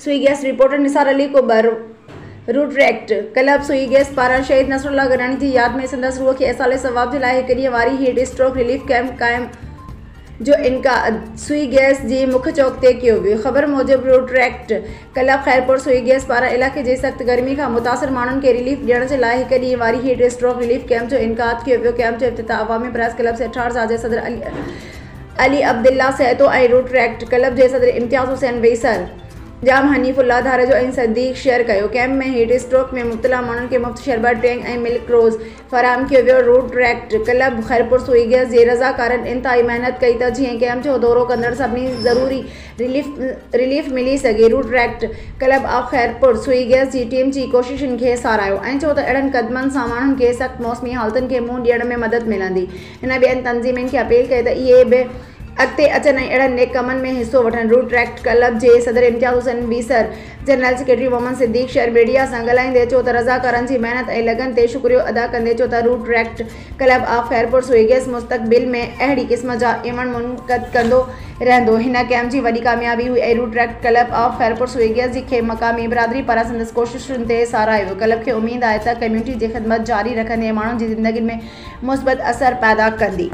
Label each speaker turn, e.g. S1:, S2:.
S1: सुई gas reporter Nisar Ali को route club सुई गैस पारां शहीद नसरुल्लाह गनानी की याद में संदस रूह के एसाले सवाब जे लाइ हिकु ॾींहुं वारी हीट स्ट्रोक रिलीफ कैंप क़ाइम जो इनका सुई गैस जी मुख्य चौक ते कियो वियो। ख़बर मूजिब रूट क्लब खैरपुर सुई गैस पारां इलाके जी सख्त गर्मी का मुतासिर माण्हुनि खे रिलीफ ॾियण जे लाइ हिकु ॾींहुं वारी हीट स्ट्रोक रिलीफ कैंप जो इनकाद कियो वियो। कैंप जो इफ्तिताह अवामी प्रेस क्लब से 68 साल जे सदर अली अब्दुल्ला सहतो ऐं रूट क्लब जे सदर इम्तियाज़ हुसैन वेसर जाम हनीफुल्ला धारेजो ऐं सदीक शेयर कयो। कैंप में हीट स्ट्रोक में मुब्तला माण्हुनि खे मुफ़्त शरबत टैंक ऐं मिल्क रोज़ फराहम कियो वियो। रूट क्लब खैरपुर सुई गैस जे रज़ाकारनि इंतहाई महिनत कई त जीअं कैंप जो दौरो कंदड़ सभिनी ज़रूरी रिलीफ मिली सघे। रूट क्लब ऑफ खैरपुर सुई गैस जी टीम जी कोशिशुनि खे सारायो ऐं चयो त अहिड़नि क़दमनि सां माण्हुनि खे सख़्त मौसमी हालतुनि खे मुंहुं ॾियण में मदद मिलंदी। हिन ॿियनि तंज़ीमुनि खे अपील कई त इहे बि अॻिते अचनि ऐं अहिड़नि नेक कमनि में हिसो वठनि। रूट क्लब जे सदर इम्तियाज़ हुसैन वीसर जनरल सेक्रेटरी मोहम्मद सिद्दीक़ शेर मीडिया सां ॻाल्हाईंदे चयो त रज़ाकारनि जी महिनत ऐं लगन ते शुक्रियो अदा कंदे चयो त रूट क्लब ऑफ खैरपुर सुई गैस मुस्तक़बिल में अहिड़ी क़िस्म जा इवेंट मुनक़द कंदो रहंदो। हिन कैंप जी वॾी कामयाबी हुई ऐं रूट क्लब ऑफ खैरपुर सुई गैस खे मक़ामी बिरादरी पारां संदसि कोशिशुनि ते सारायो वियो। क्लब खे उमेद आहे त कम्यूनिटी जी ख़िदमत जारी रखंदे माण्हुनि जी ज़िंदगी में मुस्बत असर पैदा कंदी।